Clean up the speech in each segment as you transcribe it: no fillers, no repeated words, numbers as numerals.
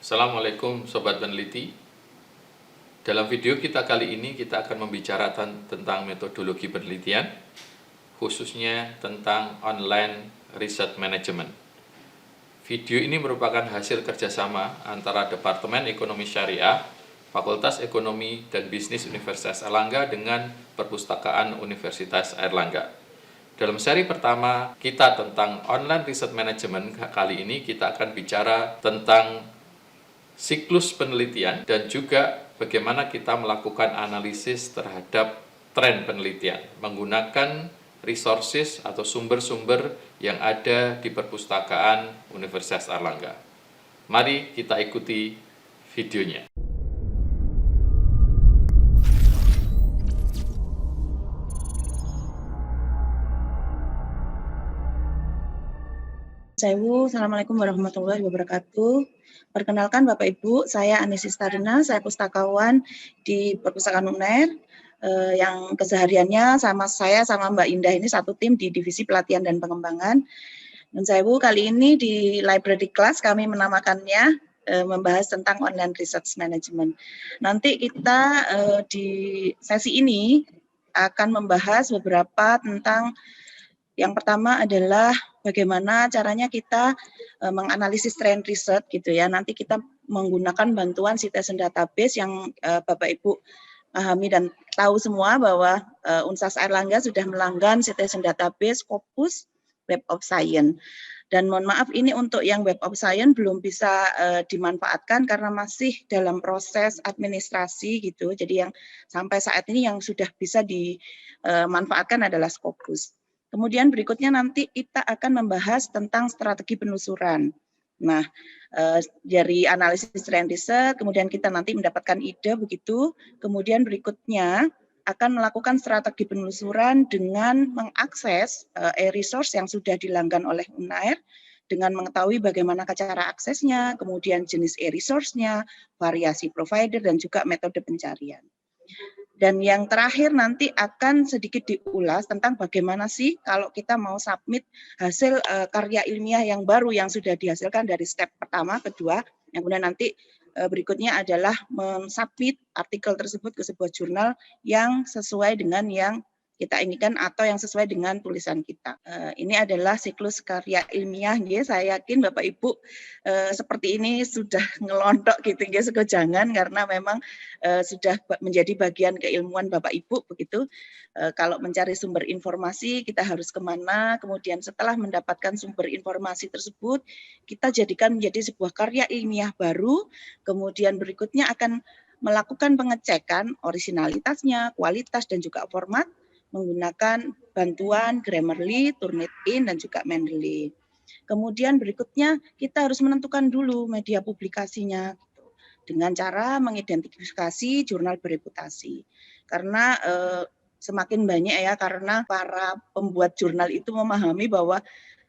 Assalamualaikum Sobat Peneliti. Dalam video kita kali ini kita akan membicarakan tentang metodologi penelitian, khususnya tentang online research management. Video ini merupakan hasil kerjasama antara Departemen Ekonomi Syariah, Fakultas Ekonomi dan Bisnis Universitas Airlangga dengan Perpustakaan Universitas Airlangga. Dalam seri pertama kita tentang online research management, kali ini kita akan bicara tentang siklus penelitian dan juga bagaimana kita melakukan analisis terhadap tren penelitian menggunakan resources atau sumber-sumber yang ada di Perpustakaan Universitas Airlangga. Mari kita ikuti videonya. Assalamualaikum warahmatullahi wabarakatuh. Perkenalkan Bapak Ibu, saya Anisis Tarina, saya pustakawan di Perpustakaan UNER, yang kesehariannya sama Mbak Indah ini satu tim di Divisi Pelatihan dan Pengembangan. Dan saya kali ini di Library Class kami menamakannya membahas tentang online research management. Nanti kita di sesi ini akan membahas beberapa tentang yang pertama adalah bagaimana caranya kita menganalisis trend research gitu ya. Nanti kita menggunakan bantuan Citizen Database yang Bapak Ibu pahami dan tahu semua bahwa Universitas Airlangga sudah melanggan Citizen Database Scopus Web of Science. Dan mohon maaf ini untuk yang Web of Science belum bisa dimanfaatkan karena masih dalam proses administrasi gitu. Jadi yang sampai saat ini yang sudah bisa dimanfaatkan adalah Scopus. Kemudian berikutnya nanti kita akan membahas tentang strategi penelusuran. Nah, dari analisis trend research, kemudian kita nanti mendapatkan ide begitu. Kemudian berikutnya akan melakukan strategi penelusuran dengan mengakses e-resource yang sudah dilanggan oleh UNAIR, dengan mengetahui bagaimana cara aksesnya, kemudian jenis e-resource-nya, variasi provider, dan juga metode pencarian. Dan yang terakhir nanti akan sedikit diulas tentang bagaimana sih kalau kita mau submit hasil karya ilmiah yang baru yang sudah dihasilkan dari step pertama, kedua, yang kemudian nanti berikutnya adalah mensubmit artikel tersebut ke sebuah jurnal yang sesuai dengan yang kita inginkan atau yang sesuai dengan tulisan kita. Ini adalah siklus karya ilmiah, ya. Saya yakin Bapak Ibu seperti ini sudah ngelontok gitu, ya, segojangan karena memang sudah menjadi bagian keilmuan Bapak Ibu begitu. Kalau mencari sumber informasi kita harus kemana, kemudian setelah mendapatkan sumber informasi tersebut kita jadikan menjadi sebuah karya ilmiah baru, kemudian berikutnya akan melakukan pengecekan originalitasnya, kualitas dan juga format menggunakan bantuan Grammarly, Turnitin, dan juga Mendeley. Kemudian berikutnya kita harus menentukan dulu media publikasinya dengan cara mengidentifikasi jurnal bereputasi. Karena semakin banyak ya, karena para pembuat jurnal itu memahami bahwa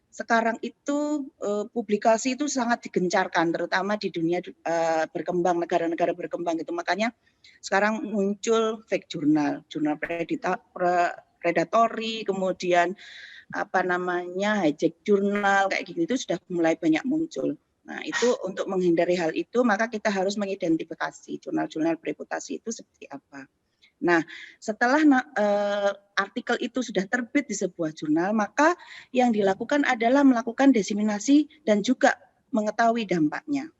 sekarang itu publikasi itu sangat digencarkan, terutama di dunia berkembang, negara-negara berkembang gitu. Makanya sekarang muncul fake jurnal, jurnal predatory, kemudian hijack jurnal kayak gitu itu sudah mulai banyak muncul. Nah, itu untuk menghindari hal itu maka kita harus mengidentifikasi jurnal-jurnal bereputasi itu seperti apa. Nah, setelah artikel itu sudah terbit di sebuah jurnal, maka yang dilakukan adalah melakukan diseminasi dan juga mengetahui dampaknya.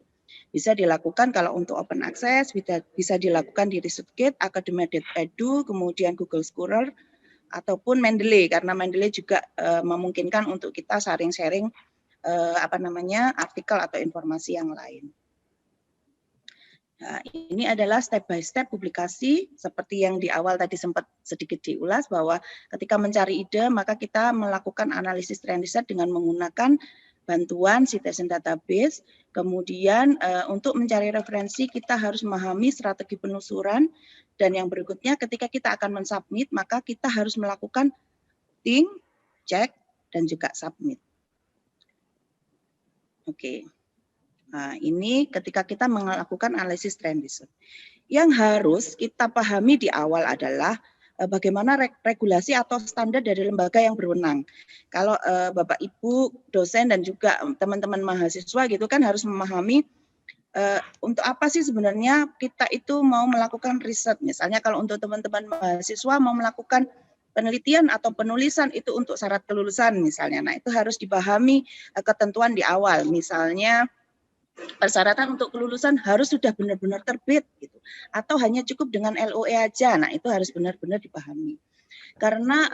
Bisa dilakukan kalau untuk open access, bisa dilakukan di ResearchGate, Academia.edu, kemudian Google Scholar, ataupun Mendeley, karena Mendeley juga memungkinkan untuk kita sharing-sharing artikel atau informasi yang lain. Nah, ini adalah step by step publikasi seperti yang di awal tadi sempat sedikit diulas bahwa ketika mencari ide maka kita melakukan analisis trend research dengan menggunakan bantuan Citizen Database. Kemudian untuk mencari referensi kita harus memahami strategi penelusuran dan yang berikutnya ketika kita akan mensubmit maka kita harus melakukan think, check dan juga submit. Oke. Nah, ini ketika kita melakukan analisis trend research. Yang harus kita pahami di awal adalah bagaimana regulasi atau standar dari lembaga yang berwenang. Kalau Bapak Ibu dosen dan juga teman-teman mahasiswa gitu kan harus memahami untuk apa sih sebenarnya kita itu mau melakukan riset. Misalnya kalau untuk teman-teman mahasiswa mau melakukan penelitian atau penulisan itu untuk syarat kelulusan misalnya. Nah, itu harus dipahami ketentuan di awal. Misalnya persyaratan untuk kelulusan harus sudah benar-benar terbit gitu. Atau hanya cukup dengan LOE aja. Nah, itu harus benar-benar dipahami. Karena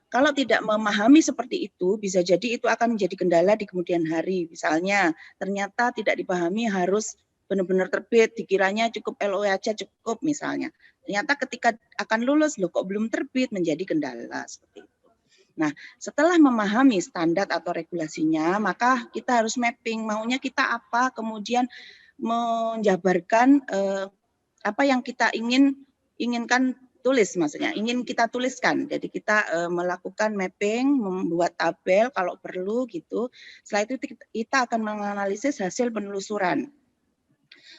kalau tidak memahami seperti itu, bisa jadi itu akan menjadi kendala di kemudian hari. Misalnya, ternyata tidak dipahami harus benar-benar terbit, dikiranya cukup LOE aja cukup misalnya. Ternyata ketika akan lulus, loh kok belum terbit, menjadi kendala seperti itu. Nah, setelah memahami standar atau regulasinya, maka kita harus mapping maunya kita apa, kemudian menjabarkan apa yang kita inginkan tulis, maksudnya ingin kita tuliskan. Jadi kita melakukan mapping, membuat tabel kalau perlu gitu. Setelah itu kita akan menganalisis hasil penelusuran.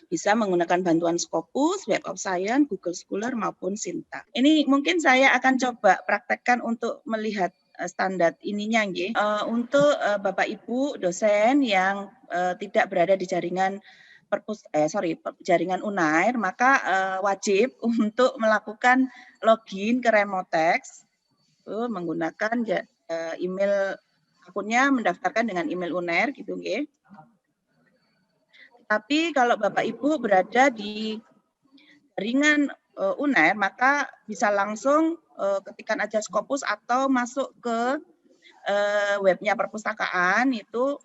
Bisa menggunakan bantuan Scopus, Web of Science, Google Scholar maupun Sinta. Ini mungkin saya akan coba praktekkan untuk melihat standar ininya, nggih. Untuk Bapak Ibu dosen yang tidak berada di jaringan jaringan Unair, maka wajib untuk melakukan login ke Remotex menggunakan email akunnya, mendaftarkan dengan email Unair gitu, nggih. Tapi kalau Bapak Ibu berada di jaringan Unair, maka bisa langsung ketikkan aja Scopus atau masuk ke webnya perpustakaan, itu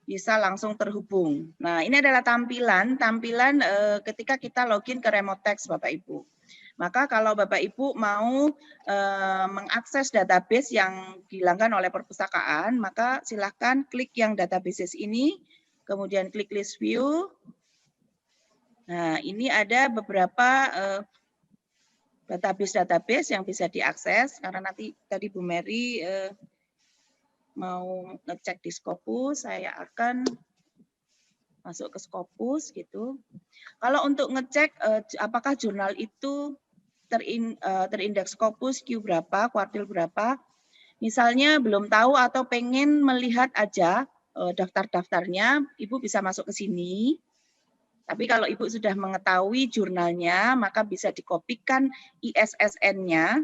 bisa langsung terhubung. Nah, ini adalah tampilan ketika kita login ke Remotex, Bapak Ibu. Maka kalau Bapak Ibu mau mengakses database yang dihilangkan oleh perpustakaan, maka silakan klik yang databases ini, kemudian klik list view. Nah, ini ada beberapa database yang bisa diakses, karena nanti tadi Bu Mary mau ngecek di Scopus, saya akan masuk ke Scopus gitu. Kalau untuk ngecek apakah jurnal itu terindeks Scopus Q berapa, kuartil berapa, misalnya belum tahu atau pengen melihat aja daftar-daftarnya, Ibu bisa masuk ke sini. Tapi kalau Ibu sudah mengetahui jurnalnya, maka bisa dikopikan ISSN-nya.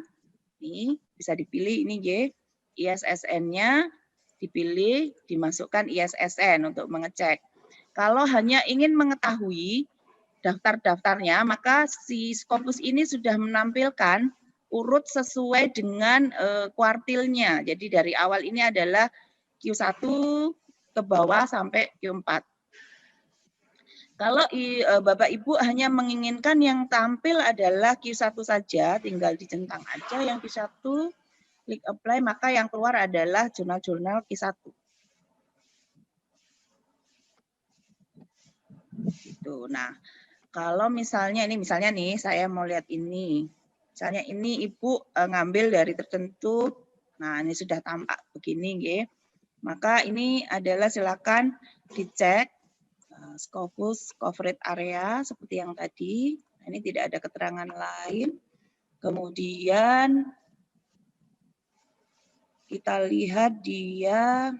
Ini bisa dipilih ini Y, ISSN-nya dipilih, dimasukkan ISSN untuk mengecek. Kalau hanya ingin mengetahui daftar-daftarnya, maka si Scopus ini sudah menampilkan urut sesuai dengan kuartilnya. Jadi dari awal ini adalah Q1 ke bawah sampai Q4. Kalau Bapak Ibu hanya menginginkan yang tampil adalah Q1 saja, tinggal dicentang aja yang Q1, klik apply, maka yang keluar adalah jurnal-jurnal Q1. Gitu. Nah, kalau misalnya nih saya mau lihat ini. Misalnya ini Ibu ngambil dari tertentu. Nah, ini sudah tampak begini, nggih. Maka ini adalah silakan dicek Scopus coverage area seperti yang tadi. Ini tidak ada keterangan lain. Kemudian kita lihat dia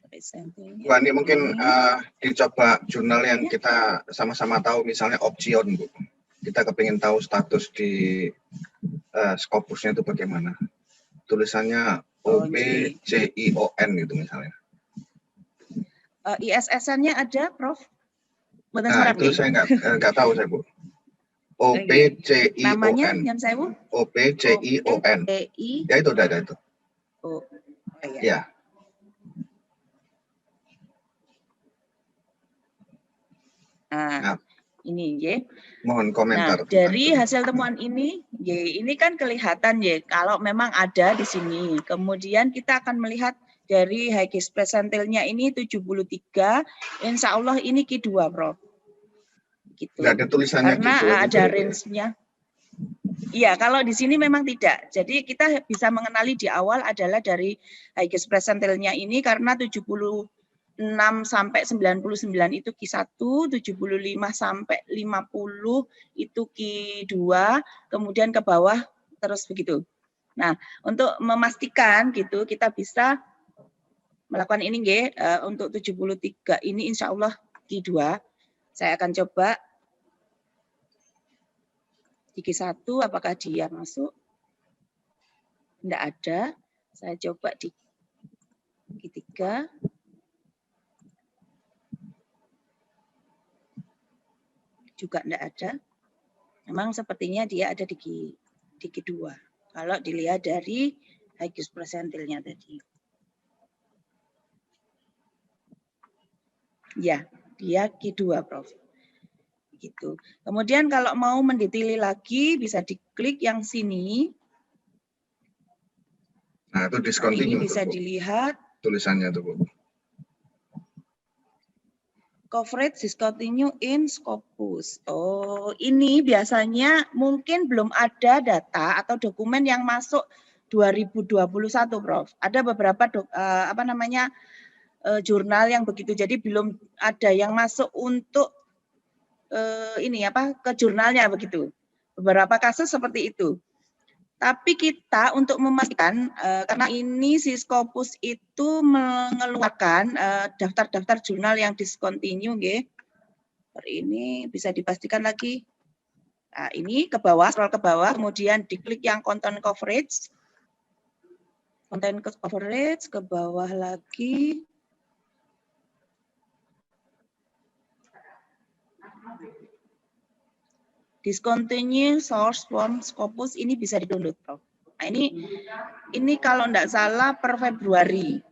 Bu Ani, mungkin dicoba jurnal yang kita sama-sama tahu, misalnya Option, Bu. Kita kepingin tahu status di Scopusnya itu bagaimana. Tulisannya OPCION gitu misalnya. ISSN-nya ada, Prof? Nah, itu saya nggak tahu saya, Bu. OPCION. Namanya yang saya, Bu? OPCION. Ya, itu udah ada itu. Oh, iya. Ya. Nah, ini ya. Mohon komentar. Nah, dari hasil temuan ini, ini kan kelihatan ya kalau memang ada di sini. Kemudian kita akan melihat dari Haigis persentilnya ini 73, insya Allah ini Q2, Prof. Gitu. Nggak ada tulisannya karena gitu. Karena ada range-nya. Iya, kalau di sini memang tidak. Jadi kita bisa mengenali di awal adalah dari Haigis persentilnya ini karena 76 sampai 99 itu Q1, 75 sampai 50 itu Q2, kemudian ke bawah terus begitu. Nah, untuk memastikan gitu kita bisa melakukan ini nggih, untuk 73 ini insya Allah Q2. Saya akan coba di Q1 apakah dia masuk. Tidak ada. Saya coba di Q3. Juga tidak ada. Memang sepertinya dia ada di Q2. Kalau dilihat dari High persentilnya tadi. Ya, dia Q2, Prof. Gitu. Kemudian kalau mau mendetaili lagi bisa diklik yang sini. Nah, itu Nah, discontinue ini bisa tuh, Bu. dilihat Tulisannya tuh, Bu. coverage discontinue in Scopus. Oh, ini biasanya mungkin belum ada data atau dokumen yang masuk 2021, Prof. Ada beberapa jurnal yang begitu. Jadi belum ada yang masuk untuk ke jurnalnya begitu. Beberapa kasus seperti itu. Tapi kita untuk memastikan karena ini si Scopus itu mengeluarkan daftar-daftar jurnal yang discontinue nggih. Ini bisa dipastikan lagi. Nah, ini ke bawah, scroll ke bawah, kemudian diklik yang content coverage. Content coverage ke bawah lagi. Discontinue source from Scopus ini bisa di-download, Prof. Nah, ini kalau tidak salah per Februari.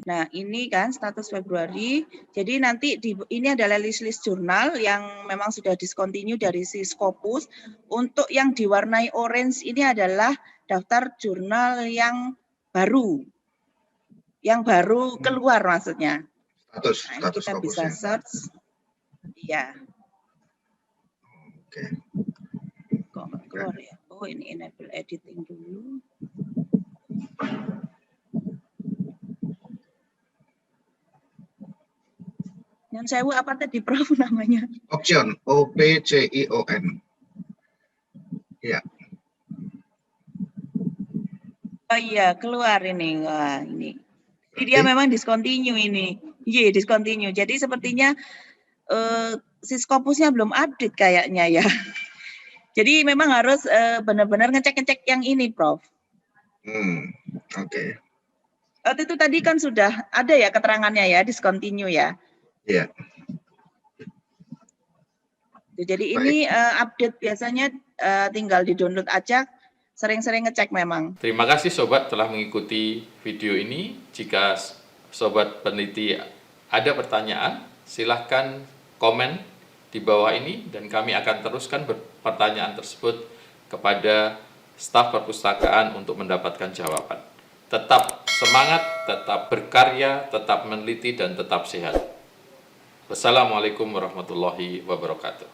Nah, ini kan status Februari. Jadi nanti ini adalah list-list jurnal yang memang sudah discontinue dari si Scopus. Untuk yang diwarnai orange ini adalah daftar jurnal yang baru. Yang baru keluar maksudnya. Nah, ini kita bisa search. Iya. Oke. Kok nggak keluar ya? Oh, ini enable editing dulu. Yang sewu apa tadi, Prof, namanya? Option, OPCION. Ya. Oh iya, keluar ini. Wah, ini. Jadi dia memang discontinue ini. Iya, discontinue. Jadi sepertinya si Scopusnya belum update kayaknya ya. Jadi memang harus benar-benar ngecek-ngecek yang ini, Prof. Oke. Waktu itu tadi kan sudah ada ya keterangannya ya, discontinue ya. Iya. Jadi ini update biasanya tinggal di-download aja, sering-sering ngecek memang. Terima kasih Sobat telah mengikuti video ini. Jika Sobat peneliti ada pertanyaan, silahkan komen di bawah ini dan kami akan teruskan pertanyaan tersebut kepada staf perpustakaan untuk mendapatkan jawaban. Tetap semangat, tetap berkarya, tetap meneliti, dan tetap sehat. Wassalamualaikum warahmatullahi wabarakatuh.